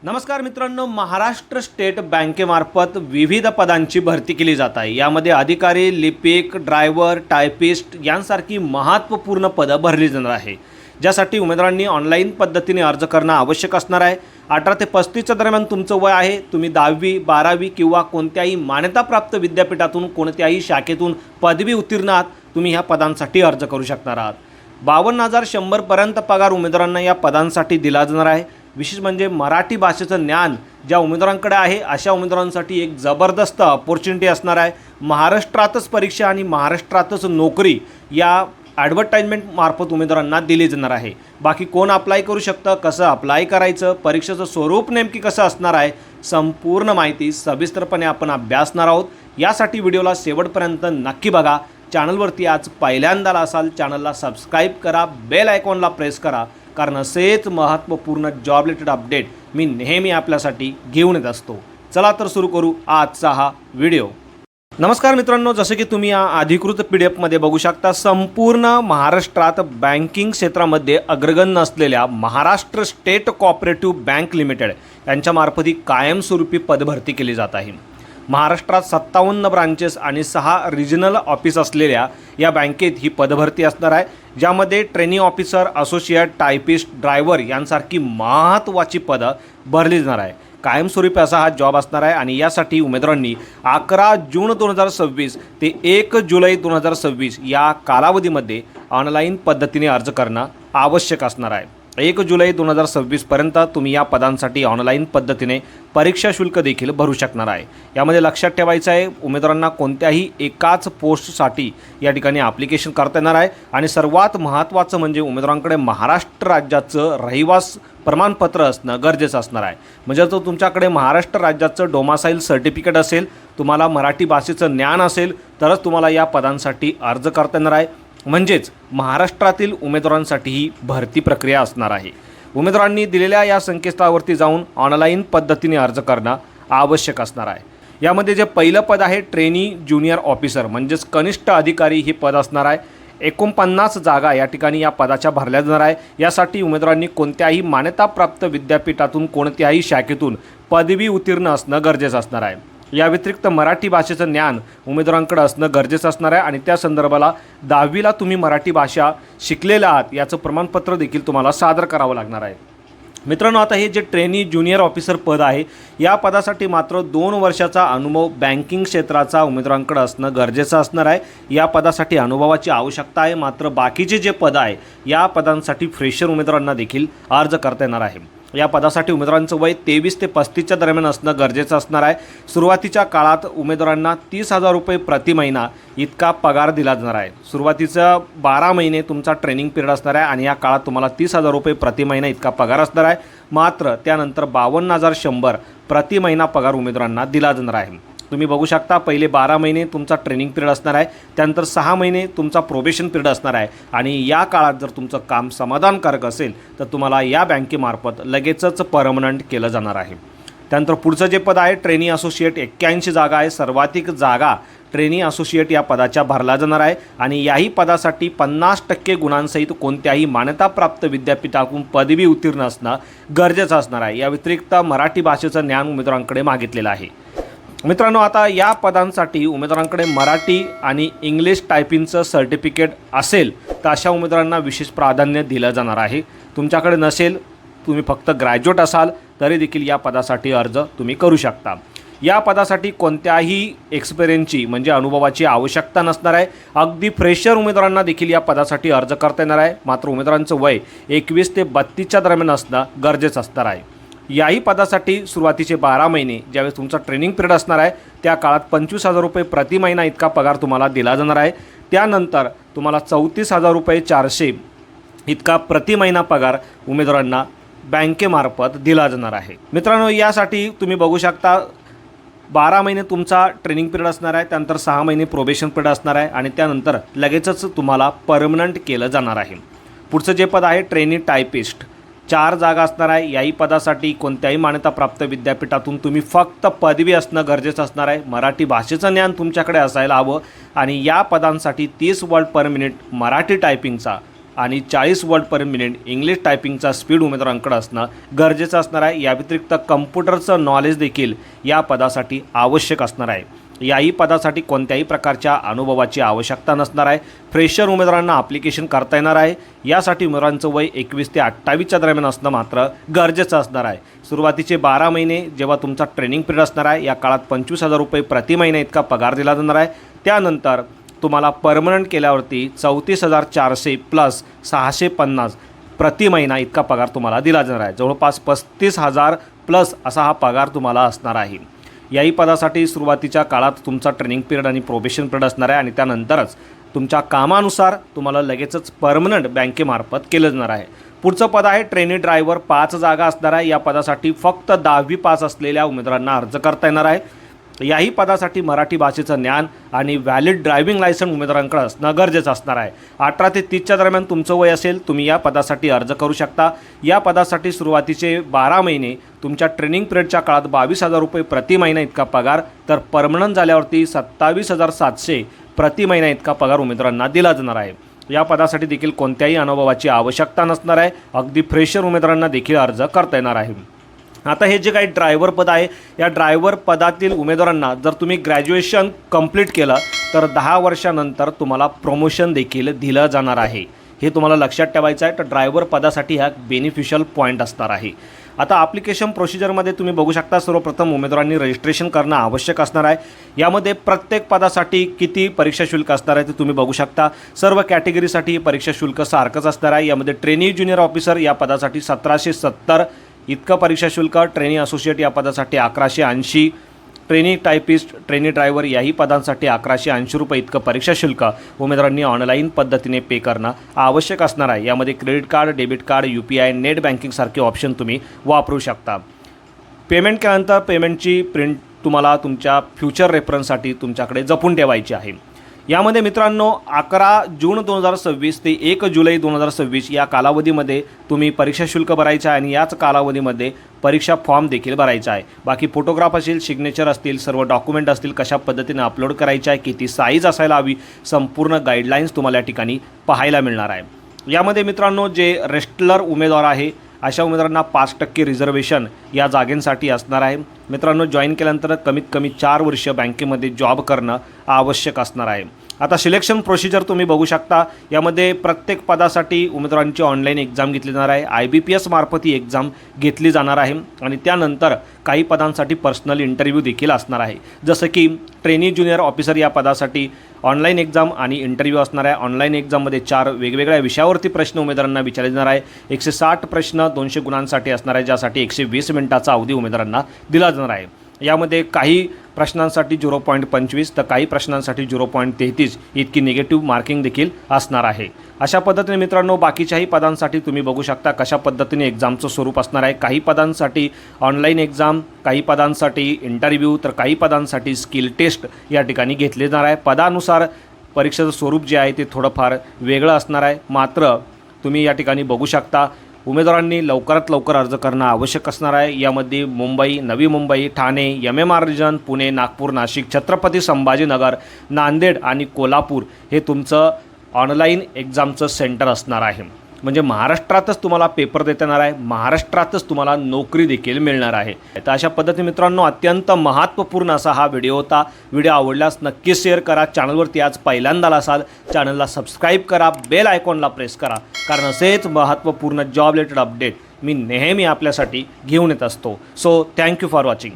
नमस्कार मित्रांनो, महाराष्ट्र स्टेट बँकेमार्फत विविध पदांची भरती केली जात आहे। यामध्ये अधिकारी, लिपिक, ड्रायव्हर, टायपिस्ट यांसारखी महत्त्वपूर्ण पदं भरली जाणार आहे, ज्यासाठी उमेदवारांनी ऑनलाईन पद्धतीने अर्ज करणं आवश्यक असणार आहे। 18 ते 35 दरम्यान तुमचं वय आहे। तुम्ही 10वी 12वी किंवा कोणत्याही मान्यताप्राप्त विद्यापीठातून कोणत्याही शाखेतून पदवी उत्तीर्ण आहात, तुम्ही ह्या पदांसाठी अर्ज करू शकणार आहात। 52,100 पर्यंत पगार उमेदवारांना या पदांसाठी दिला जाणार आहे। विशेष म्हणजे मराठी भाषेचं ज्ञान ज्या उमेदवारांकडे आहे अशा उमेदवारांसाठी एक जबरदस्त अपॉर्च्युनिटी असणार आहे। महाराष्ट्रातच परीक्षा आणि महाराष्ट्रातच नोकरी या ॲडव्हर्टाइजमेंट मार्फत उमेदवारांना दिली जाणार आहे। बाकी कोण अप्लाय करू शकतं, कसं अप्लाय करायचं, परीक्षेचं स्वरूप नेमकी कसं असणार आहे, संपूर्ण माहिती सविस्तरपणे आपण अभ्यासणार आहोत। यासाठी व्हिडिओला शेवटपर्यंत नक्की बघा। चॅनलवरती आज पहिल्यांदा असाल, चॅनलला सबस्क्राईब करा, बेल आयकॉनला प्रेस करा, कारण असेच महत्त्वपूर्ण जॉब रिलेटेड अपडेट मी नेहमी आपल्यासाठी घेऊन येत असतो। चला तर सुरू करू आजचा हा व्हिडिओ। नमस्कार मित्रांनो, जसे की तुम्ही या अधिकृत PDF मध्ये बघू शकता, संपूर्ण महाराष्ट्रात बँकिंग क्षेत्रामध्ये अग्रगण्य असलेल्या Maharashtra state cooperative bank limited यांच्यामार्फत ही कायमस्वरूपी पदभरती केली जात आहे। महाराष्ट्रात 57 ब्रांचेस आणि 6 रिजनल ऑफिस असलेल्या या बँकेत ही पदभरती असणार आहे, ज्यामध्ये training officer, associate, typist, driver यांसारखी महत्त्वाची पदं भरली जाणार आहे। कायमस्वरूपी असा हा जॉब असणार आहे आणि यासाठी उमेदवारांनी 11 जून 2026 ते 1 जुलै 2026 या कालावधीमध्ये ऑनलाईन पद्धतीने अर्ज करणं आवश्यक असणार आहे। 1 जुलै 2026 पर्यंत तुम्ही या पदांसाठी ऑनलाईन पद्धतीने परीक्षा शुल्क देखील भरू शकणार आहे। यामध्ये लक्षात ठेवायचं आहे, उमेदवारांना कोणत्याही एकाच पोस्टसाठी या ठिकाणी ॲप्लिकेशन करता येणार आहे आणि सर्वात महत्त्वाचं म्हणजे उमेदवारांकडे महाराष्ट्र राज्याचं रहिवास प्रमाणपत्र असणं गरजेचं असणार आहे। म्हणजे जर तुमच्याकडे महाराष्ट्र राज्याचं डोमासाईल सर्टिफिकेट असेल, तुम्हाला मराठी भाषेचं ज्ञान असेल, तरच तुम्हाला या पदांसाठी अर्ज करता येणार आहे। म्हणजेच महाराष्ट्रातील उमेदवारांसाठी ही भरती प्रक्रिया असणार आहे। उमेदवारांनी दिलेल्या या संकेतस्थळावरती जाऊन ऑनलाईन पद्धतीने अर्ज करणं आवश्यक असणार आहे। यामध्ये जे पहिलं पद आहे ट्रेनी ज्युनियर ऑफिसर म्हणजेच कनिष्ठ अधिकारी हे पद असणार आहे। 49 जागा या ठिकाणी या पदाच्या भरल्या जाणार आहे। यासाठी उमेदवारांनी कोणत्याही मान्यताप्राप्त विद्यापीठातून कोणत्याही शाखेतून पदवी उत्तीर्ण असणं गरजेचं असणार आहे। या व्यतिरिक्त मराठी भाषेचं ज्ञान उमेदवारांकडे असणं गरजेचं असणार आहे आणि त्या संदर्भाला 10वीला तुम्ही मराठी भाषा शिकलेला आहात याचं प्रमाणपत्र देखील तुम्हाला सादर करावं लागणार आहे। मित्रांनो, आता हे जे ट्रेनी ज्युनियर ऑफिसर पद आहे, या पदासाठी मात्र 2 वर्षाचा अनुभव बँकिंग क्षेत्राचा उमेदवारांकडे असणं गरजेचं असणार आहे। या पदासाठी अनुभवाची आवश्यकता आहे, मात्र बाकीचे जे पद आहे या पदांसाठी फ्रेशर उमेदवारांना देखील अर्ज करता येणार आहे। या पदासाठी उमेदवारांचं वय 23 ते 35 दरम्यान असणं गरजेचं असणार आहे। सुरुवातीच्या काळात उमेदवारांना 30,000 रुपये प्रति महिना इतका पगार दिला जाणार आहे। सुरुवातीचं 12 महिने तुमचा ट्रेनिंग पिरियड असणार आहे आणि या काळात तुम्हाला 30,000 रुपये प्रति महिना इतका पगार असणार आहे। मात्र त्यानंतर 52,100 प्रति महिना पगार उमेदवारांना दिला जाणार आहे। तुम्ही बघू शकता, पहिले 12 महिने तुमचा ट्रेनिंग पिरियड असणार आहे, त्यानंतर 6 महिने तुमचा प्रोबेशन पिरियड असणार आहे आणि या काळात जर तुमचं काम समाधानकारक असेल तर तुम्हाला या बँकेमार्फत लगेचच परमनंट केलं जाणार आहे। त्यानंतर पुढचं जे पद आहे ट्रेनी असोसिएट, 81 जागा आहे। सर्वाधिक जागा ट्रेनी असोसिएट या पदाच्या भरल्या जाणार आहे आणि याही पदासाठी 50% गुणांसहित कोणत्याही मान्यताप्राप्त विद्यापीठातून पदवी उत्तीर्ण असणं गरजेचं असणार आहे। या व्यतिरिक्त मराठी भाषेचं ज्ञान उमेदवारांकडे मागितलेलं आहे। मित्रांनो, आता या पदांसाठी उमेदवारांकडे मराठी आणि इंग्लिश टायपिंगचं सर्टिफिकेट असेल तर अशा उमेदवारांना विशेष प्राधान्य दिलं जाणार आहे। तुमच्याकडे नसेल, तुम्ही फक्त ग्रॅज्युएट असाल तरी देखील या पदासाठी अर्ज तुम्ही करू शकता। या पदासाठी कोणत्याही एक्सपिरियन्सची म्हणजे अनुभवाची आवश्यकता नसणार आहे। अगदी फ्रेशर उमेदवारांना देखील या पदासाठी अर्ज करता येणार आहे, मात्र उमेदवारांचं वय 21 ते 32 दरम्यान असणं गरजेचं असणार आहे। याही पदासाठी सुरुवातीचे 12 महिने ज्यावेळेस तुमचा ट्रेनिंग पिरियड असणार आहे त्या काळात 25,000 रुपये प्रति महिना इतका पगार तुम्हाला दिला जाणार आहे। त्यानंतर तुम्हाला 34,400 रुपये इतका प्रति महिना पगार उमेदवारांना बँकेमार्फत दिला जाणार आहे। मित्रांनो, यासाठी तुम्ही बघू शकता 12 महिने तुमचा ट्रेनिंग पिरियड असणार आहे, त्यानंतर 6 महिने प्रोबेशन पिरियड असणार आहे आणि त्यानंतर लगेचच तुम्हाला परमनंट केलं जाणार आहे। पुढचं जे पद आहे ट्रेनी टायपिस्ट, 4 जागा असणार आहे। याही पदासाठी कोणत्याही मान्यताप्राप्त विद्यापीठातून तुम्ही फक्त पदवी असणं गरजेचं असणार आहे। मराठी भाषेचं ज्ञान तुमच्याकडे असायला हवं आणि या पदांसाठी 30 वर्ड पर मिनिट मराठी टायपिंगचा आणि 40 वर्ड पर मिनिट इंग्लिश टायपिंगचा स्पीड उमेदवारांकडे असणं गरजेचं असणार आहे। या व्यतिरिक्त कम्प्युटरचं नॉलेज देखील या पदासाठी आवश्यक असणार आहे। याही पदासाठी कोणत्याही प्रकारच्या अनुभवाची आवश्यकता नसणार आहे। फ्रेशर उमेदवारांना ॲप्लिकेशन करता येणार आहे। यासाठी उमेदवारांचं वय 21 ते 28च्या दरम्यान असणं मात्र गरजेचं असणार आहे। सुरुवातीचे 12 महिने जेव्हा तुमचा ट्रेनिंग पिरियड असणार आहे, या काळात 25,000 रुपये प्रति महिना इतका पगार दिला जाणार आहे। त्यानंतर तुम्हाला परमनंट केल्यावरती 34,400 प्लस 650 प्रति महिना इतका पगार तुम्हाला दिला जाणार आहे। जवळपास 35,000 प्लस असा हा पगार तुम्हाला असणार आहे। याही पदासाठी सुरुवातीच्या काळात तुमचा ट्रेनिंग पिरियड आणि प्रोबेशन पिरियड असणार आहे आणि त्यानंतरच तुमच्या कामानुसार तुम्हाला लगेचच परमनंट बँकेमार्फत केलं जाणार आहे। पुढचं पद आहे ट्रेनी ड्रायव्हर, 5 जागा असणार आहे। या पदासाठी फक्त 10वी पास असलेल्या उमेदवारांना अर्ज करता येणार आहे। याही पदासाठी मराठी भाषेचं ज्ञान आणि व्हॅलिड ड्रायव्हिंग लायसन्स उमेदवारांकडे असणं गरजेचं असणार आहे। 18 ते 30च्या दरम्यान तुमचं वय असेल, तुम्ही या पदासाठी अर्ज करू शकता। या पदासाठी सुरुवातीचे 12 महिने तुमच्या ट्रेनिंग पिरियडच्या काळात 22,000 रुपये प्रति महिना इतका पगार, तर परमनंट झाल्यावरती 27,700 प्रति महिना इतका पगार उमेदवारांना दिला जाणार आहे। या पदासाठी देखील कोणत्याही अनुभवाची आवश्यकता नसणार आहे। अगदी फ्रेशर उमेदवारांना देखील अर्ज करता येणार आहे। आता हे जे काही ड्रायव्हर पद आहे, या ड्रायव्हर पदातील उमेदवारांना जर तुम्ही ग्रॅज्युएशन कंप्लीट केलं तर 10 वर्षानंतर तुम्हाला प्रमोशन देखील दिलं जाणार आहे। हे तुम्हाला लक्षात ठेवायचं आहे। तर ड्रायव्हर पदासाठी हा बेनिफिशियल पॉईंट असणार आहे। आता ॲप्लिकेशन प्रोसिजरमध्ये तुम्ही बघू शकता, सर्वप्रथम उमेदवारांनी रजिस्ट्रेशन करणं आवश्यक असणार आहे। यामध्ये प्रत्येक पदासाठी किती परीक्षा शुल्क असणार आहे ते तुम्ही बघू शकता। सर्व कॅटेगरीसाठी परीक्षा शुल्क सारखंच असणार आहे। यामध्ये ट्रेनी ज्युनियर ऑफिसर या पदासाठी 1770 इतकं परीक्षा शुल्क, ट्रेनी असोसिएट या पदासाठी 1180, ट्रेनी टायपिस्ट, ट्रेनी ड्रायव्हर याही पदांसाठी 1180 रुपये इतकं परीक्षा शुल्क उमेदवारांनी ऑनलाईन पद्धतीने पे करणं आवश्यक असणार आहे। यामध्ये credit card, debit card, UPI, net बँकिंगसारखे ऑप्शन तुम्ही वापरू शकता। पेमेंट केल्यानंतर पेमेंटची प्रिंट तुम्हाला तुमच्या फ्युचर रेफरन्ससाठी तुमच्याकडे जपून ठेवायची आहे। यामध्ये मित्रांनो 11 जून 2026 ते 1 जुलै 2026 या कालावधीमध्ये तुम्ही परीक्षा शुल्क भरायचं आहे आणि याच कालावधीमध्ये परीक्षा फॉर्म देखील भरायचा आहे। बाकी फोटोग्राफ असेल, सिग्नेचर असतील, सर्व डॉक्युमेंट असतील, कशा पद्धतीने अपलोड करायचे आहे, किती साईज असायला हवी, संपूर्ण गाईडलाईन्स तुम्हाला या ठिकाणी पाहायला मिळणार आहे। यामध्ये मित्रांनो जे रेस्टलर उमेदवार आहे अशा उमेदवारांना 5% रिझर्वेशन या जागेंसाठी असणार आहे। मित्रांनो जॉईन केल्यानंतर कमीत कमी 4 वर्ष बँकेमध्ये जॉब करणं आवश्यक असणार आहे। आता सिलेक्शन प्रोसिजर तुम्ही बघू शकता। यामध्ये प्रत्येक पदासाठी उमेदवारांची ऑनलाईन एक्झाम घेतली जाणार आहे। IBPS मार्फत ही एक्झाम घेतली जाणार आहे आणि त्यानंतर काही पदांसाठी पर्सनल इंटरव्ह्यू देखील असणार आहे। जसं की ट्रेनी ज्युनियर ऑफिसर या पदासाठी ऑनलाईन एक्झाम आणि इंटरव्ह्यू असणार आहे। ऑनलाईन एक्झाममध्ये 4 वेगवेगळ्या विषयावरती प्रश्न उमेदवारांना विचारले जाणार आहे। 160 प्रश्न 200 गुणांसाठी असणार आहे, ज्यासाठी 120 मिनिटाचा अवधी उमेदवारांना दिला जाणार आहे। यामध्ये काही प्रश्नांसाठी 0.25 तर काही प्रश्नांसाठी 0.33 इतकी निगेटिव्ह मार्किंग देखील असणार आहे। अशा पद्धतीने मित्रांनो बाकीच्याही पदांसाठी तुम्ही बघू शकता कशा पद्धतीने एक्झामचं स्वरूप असणार आहे। काही पदांसाठी ऑनलाईन एक्झाम, काही पदांसाठी इंटरव्ह्यू, तर काही पदांसाठी स्किल टेस्ट या ठिकाणी घेतले जाणार आहे। पदानुसार परीक्षेचं स्वरूप जे आहे ते थोडंफार वेगळं असणार आहे। मात्र तुम्ही या ठिकाणी बघू शकता उमेदवारांनी लवकरात लवकर अर्ज करणं आवश्यक असणार आहे। यामध्ये मुंबई, नवी मुंबई, ठाणे, MMR रिजन, पुणे, नागपूर, नाशिक, छत्रपती संभाजीनगर, नांदेड आणि कोल्हापूर हे तुमचं ऑनलाईन एक्झामचं सेंटर असणार आहे। म्हणजे महाराष्ट्रातच तुम्हाला पेपर देता येणार आहे, महाराष्ट्रातच तुम्हाला नोकरी देखील मिळणार आहे। तर अशा पद्धतीने मित्रांनो अत्यंत महत्त्वपूर्ण असा हा व्हिडिओ होता। व्हिडिओ आवडल्यास नक्की शेअर करा। चॅनलवरती आज पहिल्यांदा असाल चॅनलला सबस्क्राईब करा, बेल आयकॉनला प्रेस करा, कारण असेच महत्त्वपूर्ण जॉब रिलेटेड अपडेट मी नेहमी आपल्यासाठी घेऊन येत असतो। So thank you for watching.